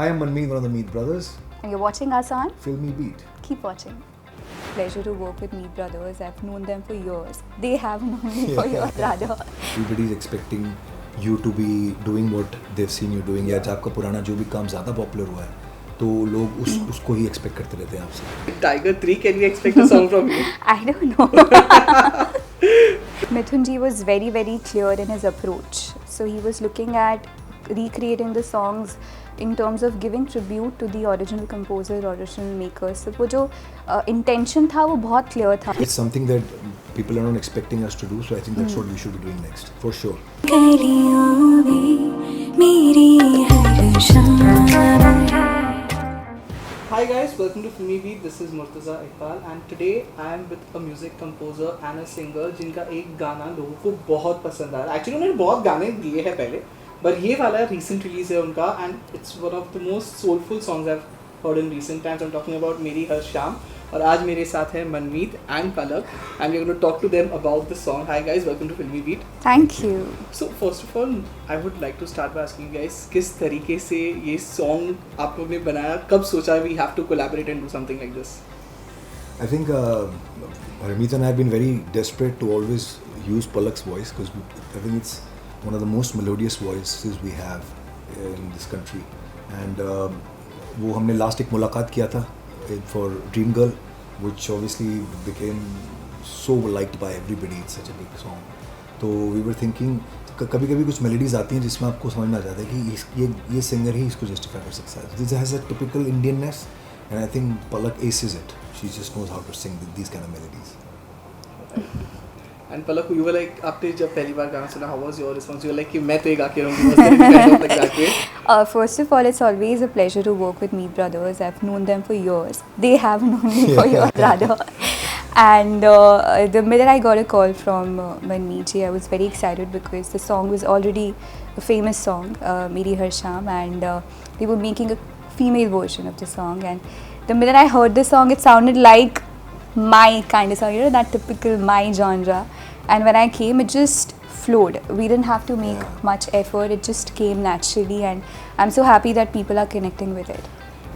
Hi, I'm Manmeet, one of the Meet brothers. And you're watching us on Filmy Beat. Keep watching. Pleasure to work with Meet Brothers. I've known them for years. They have known me for years rather. Everybody's expecting you to be doing what they've seen you doing. या आपका पुराना जो भी काम ज़्यादा popular हुआ है तो लोग उसको ही एक्सपेक्ट करते रहते हैं आपसे. Tiger 3, can we expect a song from you? I don't know. Mithun ji was very, very clear in his approach. So he was looking at recreating the songs in terms of giving tribute to the original composer, original makers. So वो जो intention था वो बहुत clear था. It's something that people are not expecting us to do, so I think that's what we should be doing next, for sure. Hi guys, welcome to Filmy Beat. This is Murtaza Iqbal and today I am with a music composer and a singer जिनका एक गाना लोगों को बहुत पसंद आया. Actually उन्होंने बहुत गाने दिए हैं पहले, but ये वाला recent release है उनका and it's one of the most soulful songs I've heard in recent times. I'm talking about मेरी हर शाम. और आज मेरे साथ है मनमीत and Palak and we're going to talk to them about the song. Hi guys, welcome to Filmy Beat. Thank you. So first of all, I would like to start by asking you guys किस तरीके से ये song आप लोग ने बनाया, कब सोचा we have to collaborate and do something like this? I think Harmeet and I have been very desperate to always use Palak's voice because I think it's one of the most melodious voices we have in this country. And वो हमने last एक मुलाकात किया था for Dream Girl, which obviously became so liked by everybody. It's such a big song. तो we were thinking कभी-कभी कुछ melodies आती हैं जिसमें आपको समझ में आ जाता है कि ये singer ही इसको justify कर सकता है. This has a typical Indianness, and I think Palak aces it. She just knows how to sing these kind of melodies. And Palak, you were like, आपने जब पहली बार गाना सुना, how was your response? You were like कि मैं तो ये गा के रहूँगी. First of all, it's always a pleasure to work with Meet Brothers. I've known them for years. They have known me for years rather. And the minute I got a call from Manmeet ji, I was very excited because the song was already a famous song, Meri Har Sham, and they were making a female version of the song. And the minute I heard the song, it sounded like my kind of song, you know, that typical my genre. And when I came, it just flowed. We didn't have to make much effort. It just came naturally, and I'm so happy that people are connecting with it.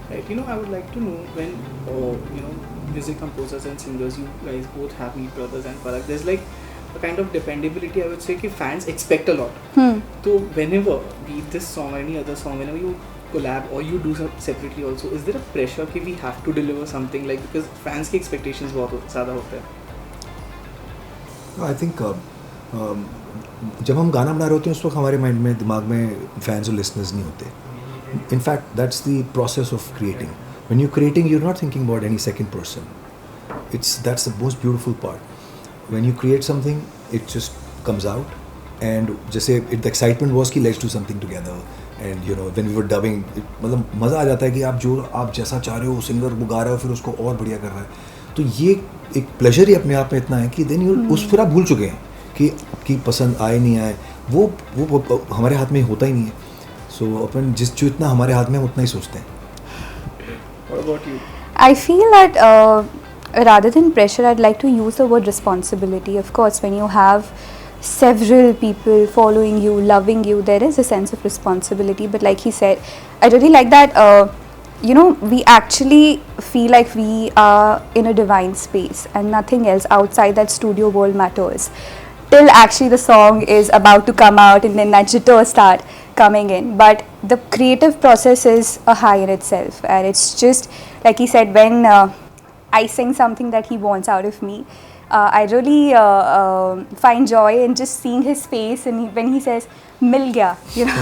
Right. You know, I would like to know when you know, music composers and singers, you guys both have Meet Brothers and Palak. There's like a kind of dependability, I would say, कि fans expect a lot. So whenever, be it this song or any other song, whenever you collab or you do separately also, is there a pressure कि we have to deliver something, like, because fans की expectations बहुत ज़्यादा होते हैं? I think जब हम गाना बना रहे होते हैं उस वक्त हमारे माइंड में दिमाग में फैंस और लिसनर्स नहीं होते. In fact, that's the process of creating. When you're creating, you're not thinking about any second person. That's the most beautiful part. When you create something, it just comes out. And जैसे the excitement was कि let's do something together. And you know, when we were dubbing, मतलब मज़ा आ जाता है कि आप जैसा चाह रहे हो सिंगर वो गा रहा है फिर उसको और बढ़िया कर रहा है. तो ये एक प्लेजर ही अपने आप में इतना है कि देन यू उस फिर आप भूल चुके हैं कि पसंद आए नहीं आए, वो हमारे हाथ में होता ही नहीं है. सो अपन जो इतना हमारे हाथ में उतना ही सोचते हैं. What about you? I feel that rather than pressure, I'd like to use the word responsibility. Of course, when you have several people following you, loving you, there is a sense of responsibility. But like he said, I really like that, you know, we actually feel like we are in a divine space and nothing else outside that studio world matters. Till actually the song is about to come out and then that jitter start coming in. But the creative process is a high in itself, and it's just like he said, when I sing something that he wants out of me, I really find joy in just seeing his face, and when he says "mil gaya," you know,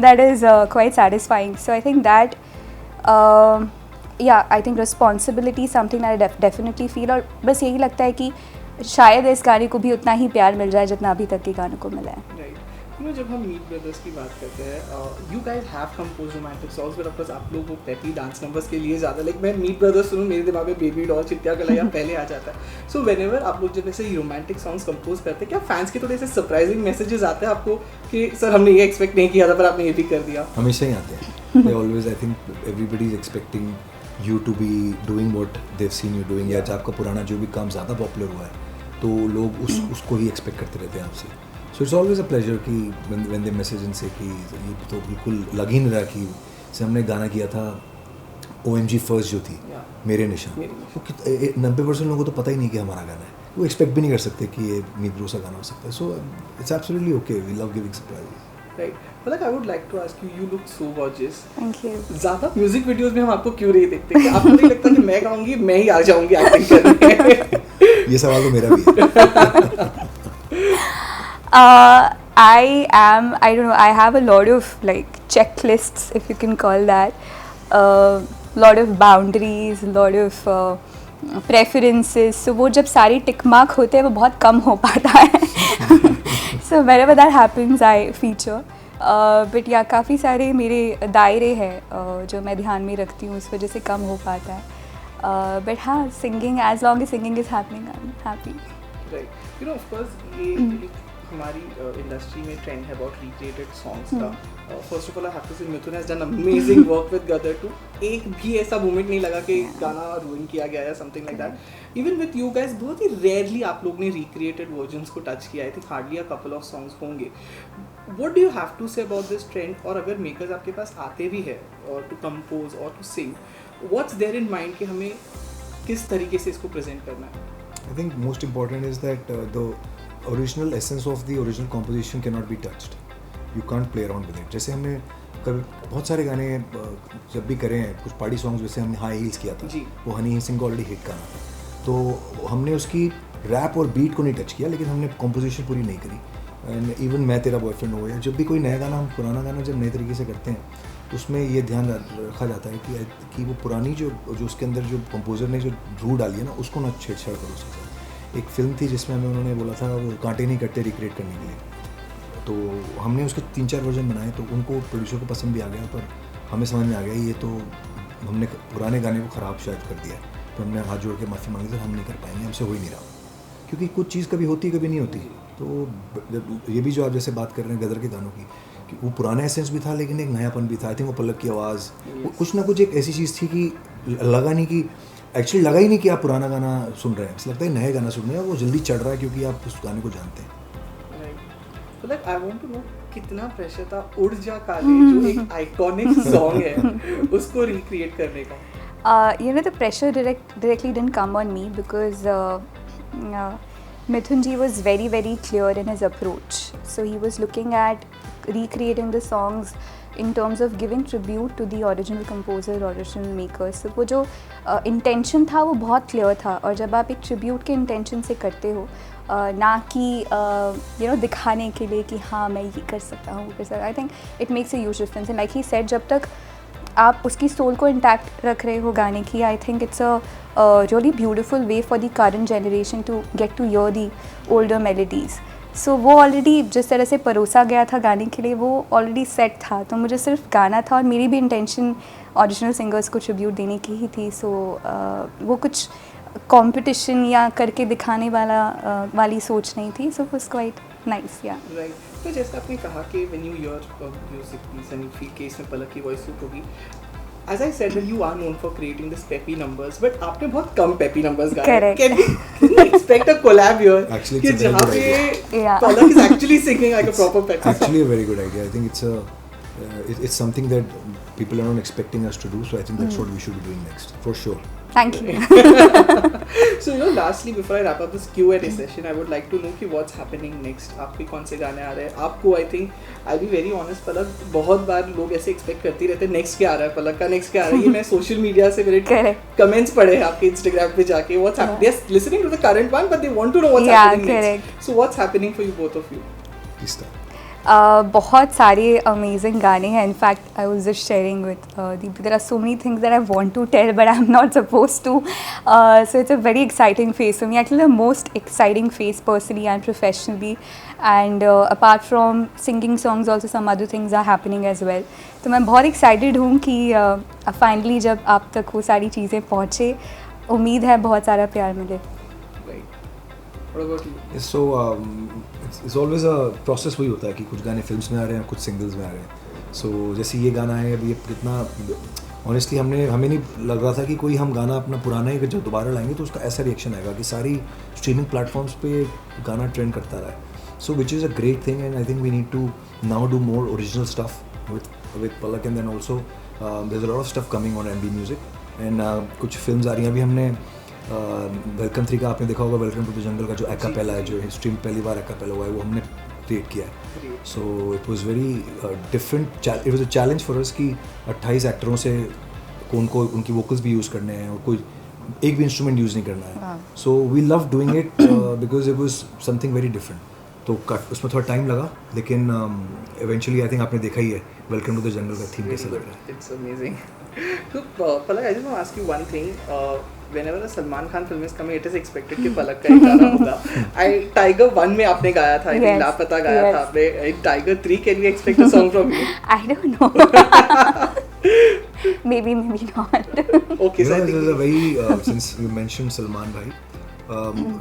that is quite satisfying. So I think that I think responsibility is something that I definitely feel. और बस यही लगता है कि शायद इस गाने को भी उतना ही प्यार मिल जाए जितना अभी तक के गानों को मिला है. Right. You know, जब हम मीट ब्रदर्स की बात करते हैं, you guys have composed romantic songs, but of course आप लोग वो peppy dance numbers के लिए ज़्यादा, like मैं मीट ब्रदर्स सुनूँ मेरे दिमाग में बेबी डॉल चिट्टिया कलाइया पहले आ जाता है. So whenever आप लोग जब ऐसे रोमांटिक सॉन्ग्स कंपोज करते हैं, क्या फैंस के थोड़े से सरप्राइजिंग मैसेजेस आते हैं आपको कि सर हमने ये एक्सपेक्ट नहीं किया था पर आपने ये भी कर दिया? हमेशा ही आते हैं. They always, I think everybody is expecting you to be doing what they've seen you doing. या आपका पुराना जो भी काम ज़्यादा पॉपुलर हुआ है तो लोग उसको ही एक्सपेक्ट करते रहते हैं आपसे. So it's always a pleasure कि when they message and say कि ये तो बिल्कुल लग ही नहीं रहा कि जैसे हमने गाना किया था OMG फर्स्ट जो थी Yeah. मेरे निशान, मेरे निशान। वो 90% लोगों को तो पता ही नहीं कि हमारा गाना है, वो एक्सपेक्ट भी नहीं कर सकते कि ये मीब्रो सा गाना हो सकता है. So it's absolutely okay, we love giving surprises. Right. But like I would like to ask you, you look so gorgeous. Thank you. ज़्यादा म्यूजिक वीडियोस में हम आपको क्यों नहीं देखते? कि आपको नहीं लगता कि मैं गाऊंगी, मैं ही आ जाऊंगी एक्टिंग करने? ये सवाल तो मेरा भी है. I don't know, I have a lot of like checklists, if you can call that. Lot of boundaries, lot of preferences. So वो जब सारी tick mark होते हैं वो बहुत कम हो पाता है. So whenever that happens, I feature. But yeah, काफ़ी सारे मेरे दायरे हैं जो मैं ध्यान में रखती हूँ, उस वजह से कम हो पाता है. But हाँ, singing, as long as singing is happening, I'm happy. Right. You know, of course, ये हमारी इंडस्ट्री में ट्रेंड है about recreated songs का. First of all, I have to say Mithun has done amazing work with Gadar 2. एक भी ऐसा moment नहीं लगा कि गाना ruin किया गया या something like that. Even with you guys, बहुत ही rarely आप लोग ने recreated versions को touch किया. I think hardly a couple of songs होंगे. What do you have to say about this trend? और अगर makers आपके पास आते भी है और to compose or to sing, what's there in mind कि हमें किस तरीके से इसको present करना है? I think most important is that the original essence of the original composition cannot be touched. You can't play around with it. जैसे हमने कभी बहुत सारे गाने जब भी करे हैं, कुछ पार्टी सॉन्ग्स, जैसे हमने हाई हील्स किया था, वो हनी सिंह का ऑलरेडी हिट गाना था, तो हमने उसकी रैप और बीट को नहीं टच किया, लेकिन हमने कॉम्पोजिशन पूरी नहीं करी. एंड इवन मैं तेरा बॉयफ्रेंड हो गया, जब भी कोई नया गाना, हम पुराना गाना जब नए तरीके से करते हैं तो उसमें ये ध्यान रखा जाता है कि वो पुरानी जो उसके अंदर जो कंपोज़र ने जो रूह डाली है ना, उसको ना छेड़छाड़ करो उसके साथ. एक फिल्म थी जिसमें हमें उन्होंने बोला था वो कांटे नहीं कटते रिक्रिएट करने के लिए, तो हमने उसके 3-4 वर्जन बनाए, तो उनको प्रोड्यूसर को पसंद भी आ गया, पर हमें समझ में आ गया ये तो हमने पुराने गाने को ख़राब शायद कर दिया. तो हमने हाथ जोड़ के माफ़ी मांगी, सर हम नहीं कर पाएंगे, हमसे हो ही नहीं रहा, क्योंकि कुछ चीज़ कभी होती कभी नहीं होती. तो ये भी जो आप जैसे बात कर रहे हैं गदर के गानों की, कि वो पुराना एसेंस भी था लेकिन एक नयापन भी था. आई थिंक वो पलक की आवाज़, कुछ ना कुछ एक ऐसी चीज़ थी कि लगा नहीं कि एक्चुअली लगा ही नहीं कि आप पुराना गाना सुन रहे हैं, ऐसा लगता है नए गाना सुन रहे हैं, वो जल्दी चढ़ रहा है क्योंकि आप उस गाने को जानते हैं. So like I want to know कितना प्रेशर था उड़ जा काले जो एक आइकॉनिक सॉन्ग है उसको रिक्रिएट करने का? You know, the pressure directly didn't come on me because Mithun ji was very, very clear in his approach. So he was looking at recreating the songs in terms of giving tribute to the original composer, original makers. So वो जो intention था वो बहुत clear था, और जब आप एक tribute के intention से करते हो, ना कि दिखाने के लिए कि हाँ मैं ये कर सकता हूँ, I think it makes a huge difference. And like he said, जब तक आप उसकी सोल को इंटैक्ट रख रहे हो गाने की, I think it's a really beautiful way for the current generation to get to hear the older melodies. So वो ऑलरेडी जिस तरह से परोसा गया था गाने के लिए, वो ऑलरेडी सेट था, तो मुझे सिर्फ गाना था, और मेरी भी इंटेंशन ओरिजिनल सिंगर्स को ट्रिब्यूट देने की ही थी. सो वो कुछ कंपटीशन या करके दिखाने वाली सोच नहीं थी. So was quite nice. Yeah right. तो जैसे आपने कहा कि when you hear music piece and you feel case में पलक की वॉइस सूट होगी, as I said that you are known for creating this peppy numbers, but आपने बहुत कम peppy numbers गाए. Correct. Can we expect a collab here? Actually, कि it's a जहाँ very good पे Yeah. Palak is actually singing like a proper peppy song. Actually, a very good idea. I think it's something that people are not expecting us to do. So I think that's what we should be doing next, for sure. Thank you. So lastly before I wrap up this Q&A session, I would like to know कि what's happening next. आपके कौन से गाने आ रहे हैं? आपको I think I'll be very honest, पलक बहुत बार लोग ऐसे एक्सपेक्ट करते रहते हैं नेक्स्ट क्या आ रहा है, पलक का नेक्स्ट क्या आ रहा है. ये मैं सोशल मीडिया से मेरे कमेंट्स पढ़े हैं आपके इंस्टाग्राम पे जाके. What's happening? They're listening to the current one, but they want to know what's happening next. So what's happening for you, both of you? Please start. बहुत सारे अमेजिंग गाने हैं. In fact I was just sharing with Deep, there are so many things that I want to tell but I am not supposed to. So it's a very exciting phase for me, actually the most exciting phase personally and professionally. And apart from singing songs also some other things are happening as well. तो मैं बहुत excited हूँ कि finally जब आप तक वो सारी चीज़ें पहुँचे, उम्मीद है बहुत सारा प्यार मिले. What about you? Yes, so it's always a process. वही होता है कि कुछ गाने फिल्म्स में आ रहे हैं, कुछ सिंगल्स में आ रहे हैं. So जैसे ये गाना है, अब ये कितना ऑनेस्टली हमें नहीं लग रहा था कि कोई हम गाना अपना पुराना ही जब दोबारा लाएंगे तो उसका ऐसा रिएक्शन आएगा कि सारी स्ट्रीमिंग प्लेटफॉर्म्स पे गाना ट्रेंड करता रहा है. So which is a great thing, and I think we need to now do more original stuff with Palak, and then also there's a lot of stuff coming on NB Music and कुछ films आ रही हैं अभी हमने welcome 3 का आपने देखा होगा welcome to the jungle का जो एक्कापेला है जो हिस्ट्री में पहली बार एक्कापेला हुआ है वो हमने क्रिएट किया है so it was very different it was a challenge for us कि 28 एक्टरों से कौन को उनकी वोकल्स भी यूज़ करने हैं और कोई एक भी इंस्ट्रूमेंट यूज़ नहीं करना है so we love doing it because it was something very different तो उसमें थोड़ा टाइम लगा लेकिन इवेंचुअली आई थिंक आपने देखा ही है वेलकम टू द जंगल का थीम कैसा लग रहा है It's amazing. So, Palak, I just want to ask you one thing. Whenever a Salman Khan film is coming, it is expected कि पलक का एक गाना होगा. Tiger 1 में आपने गाया था, I think Yes, लापता गाया yes. था आपने. In Tiger 3 can we expect a song from you? I don't know. Maybe not. Okay, so I this is a think very since you mentioned Salman bhai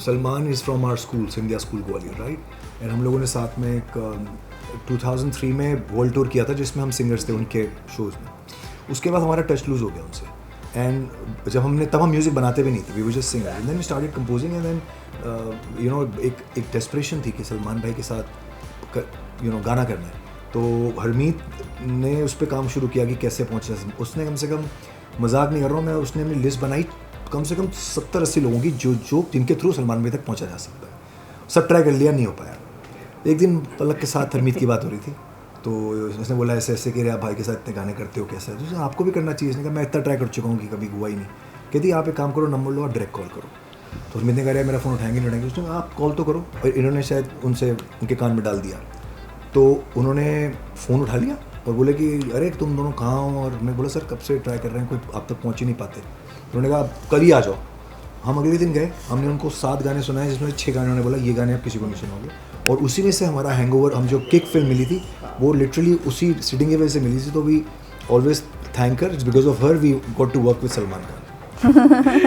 Salman is from our school Scindia School Gwalior right and हम लोगों ने साथ में एक 2003 में world tour किया था जिसमें हम सिंगर्स थे उनके शोज़ में उसके बाद हमारा टच लूज़ हो गया उनसे एंड जब हमने तब हम म्यूज़िक बनाते भी नहीं थे we were just singer and then we started composing and then you know एक डेस्परेशन थी कि सलमान भाई के साथ यू नो गाना करना है तो हरमीत ने उस पर काम शुरू किया कि कैसे पहुँचे उसने कम से कम मजाक नहीं कर रहा हूँ मैं उसने अपनी लिस्ट बनाई कम से कम 70-80 लोगों की जो जिनके थ्रू सलमान भाई तक पहुँचा जा सकता है सब ट्राई कर लिया नहीं हो पाया एक दिन पलक के साथ हरमीत की बात हो रही थी तो उसने बोला ऐसे ऐसे कि आप भाई के साथ इतने गाने करते हो कैसा है तो आपको भी करना चाहिए इसने कहा मैं इतना ट्राई कर चुका हूँ कि कभी हुआ ही नहीं कहती आप एक काम करो नंबर लो और डायरेक्ट कॉल करो तो हरमीत ने कहा मेरा फ़ोन उठाएंगे नहीं उठाएंगे उसने कहा आप कॉल तो करो और इन्होंने शायद उनसे उनके कान में डाल दिया तो उन्होंने फ़ोन उठा लिया और बोले कि अरे तुम दोनों कहाँ हो और मैं बोला सर कब से ट्राई कर रहे हैं कोई आप तक पहुँच ही नहीं पाते उन्होंने कहा कल ही आ जाओ हम अगले दिन गए हमने उनको 7 गाने सुनाए जिसमें 6 गाने उन्होंने बोला ये गाने आप किसी को नहीं सुनाओगे और उसी में से हमारा हैंगओवर हम जो किक फिल्म मिली थी वो लिटरली उसी सिटिंग की वजह से मिली थी तो we always thank her because of her we got to work with Salman Khan